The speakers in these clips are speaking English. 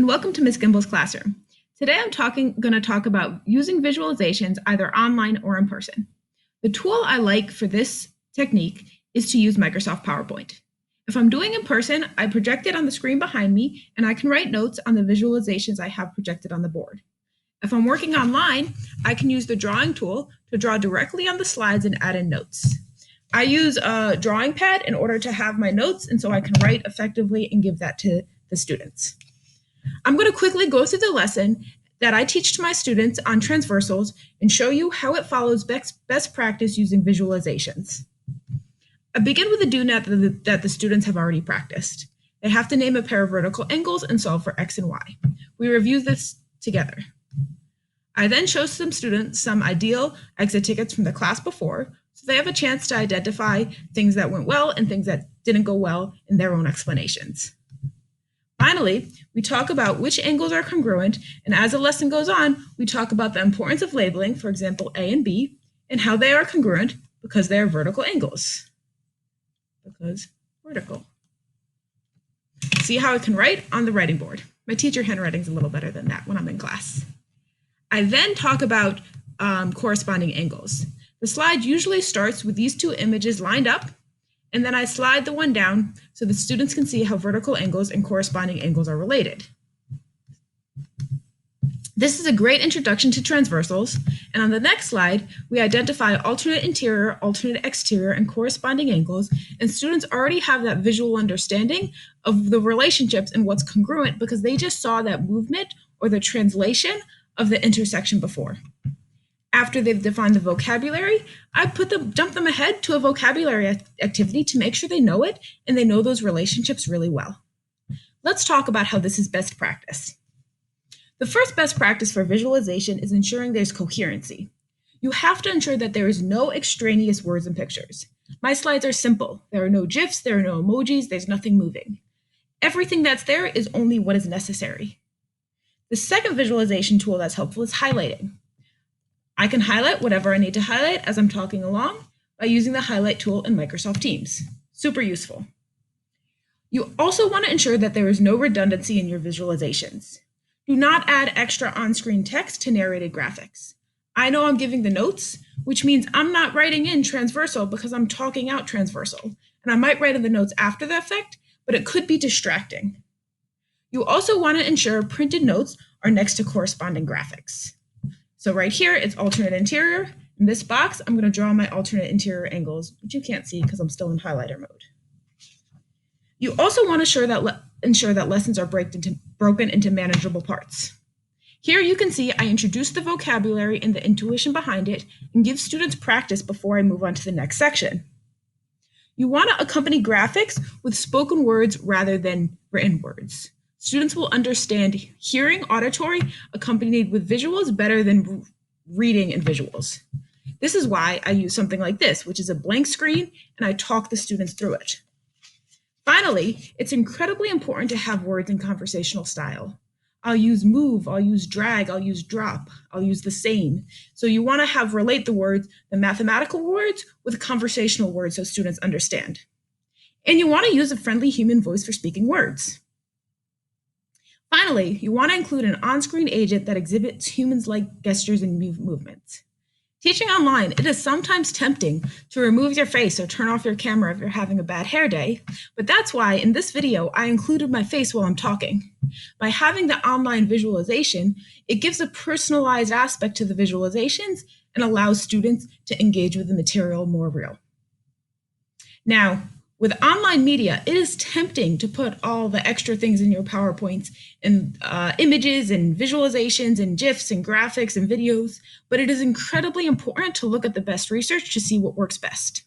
and welcome to Ms. Gimbel's classroom. Today I'm going to talk about using visualizations either online or in person. The tool I like for this technique is to use Microsoft PowerPoint. If I'm doing in person, I project it on the screen behind me and I can write notes on the visualizations I have projected on the board. If I'm working online, I can use the drawing tool to draw directly on the slides and add in notes. I use a drawing pad in order to have my notes, and so I can write effectively and give that to the students. I'm going to quickly go through the lesson that I teach to my students on transversals and show you how it follows best practice using visualizations. I begin with a do not that the students have already practiced. They have to name a pair of vertical angles and solve for x and y. We review this together. I then show some students some ideal exit tickets from the class before, so they have a chance to identify things that went well and things that didn't go well in their own explanations. Finally, we talk about which angles are congruent, and as the lesson goes on, we talk about the importance of labeling, for example, A and B, and how they are congruent because they are vertical angles. Because vertical. See how I can write on the writing board. My teacher handwriting is a little better than that when I'm in class. I then talk about corresponding angles. The slide usually starts with these two images lined up, and then I slide the one down so the students can see how vertical angles and corresponding angles are related. This is a great introduction to transversals, and on the next slide, we identify alternate interior, alternate exterior, and corresponding angles, and students already have that visual understanding of the relationships and what's congruent because they just saw that movement or the translation of the intersection before. After they've defined the vocabulary, I jump them ahead to a vocabulary activity to make sure they know it and they know those relationships really well. Let's talk about how this is best practice. The first best practice for visualization is ensuring there's coherency. You have to ensure that there is no extraneous words and pictures. My slides are simple. There are no GIFs, there are no emojis, there's nothing moving. Everything that's there is only what is necessary. The second visualization tool that's helpful is highlighting. I can highlight whatever I need to highlight as I'm talking along by using the highlight tool in Microsoft Teams. Super useful. You also want to ensure that there is no redundancy in your visualizations. Do not add extra on-screen text to narrated graphics. I know I'm giving the notes, which means I'm not writing in transversal because I'm talking out transversal, and I might write in the notes after the effect, but it could be distracting. You also want to ensure printed notes are next to corresponding graphics. So right here, it's alternate interior. In this box, I'm going to draw my alternate interior angles, which you can't see because I'm still in highlighter mode. You also want to ensure that lessons are broken into manageable parts. Here you can see I introduce the vocabulary and the intuition behind it and give students practice before I move on to the next section. You want to accompany graphics with spoken words rather than written words. Students will understand hearing auditory accompanied with visuals better than reading and visuals. This is why I use something like this, which is a blank screen, and I talk the students through it. Finally, it's incredibly important to have words in conversational style. I'll use move, I'll use drag, I'll use drop, I'll use the same. So you want to relate the words, the mathematical words, with conversational words so students understand. And you want to use a friendly human voice for speaking words. Finally, you want to include an on-screen agent that exhibits humans-like gestures and movements. Teaching online, it is sometimes tempting to remove your face or turn off your camera if you're having a bad hair day, but that's why in this video, I included my face while I'm talking. By having the online visualization, it gives a personalized aspect to the visualizations and allows students to engage with the material more real. Now, with online media, it is tempting to put all the extra things in your PowerPoints and images and visualizations and GIFs and graphics and videos, but it is incredibly important to look at the best research to see what works best.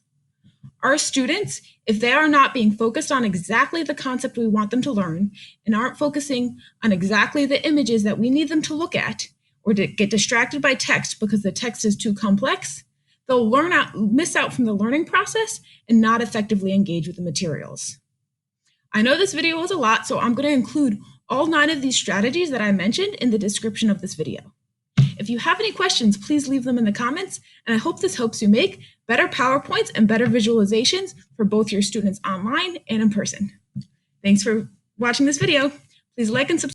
Our students, if they are not being focused on exactly the concept we want them to learn and aren't focusing on exactly the images that we need them to look at, or to get distracted by text because the text is too complex, they'll miss out from the learning process and not effectively engage with the materials. I know this video was a lot, so I'm going to include all 9 of these strategies that I mentioned in the description of this video. If you have any questions, please leave them in the comments, and I hope this helps you make better PowerPoints and better visualizations for both your students online and in person. Thanks for watching this video. Please like and subscribe.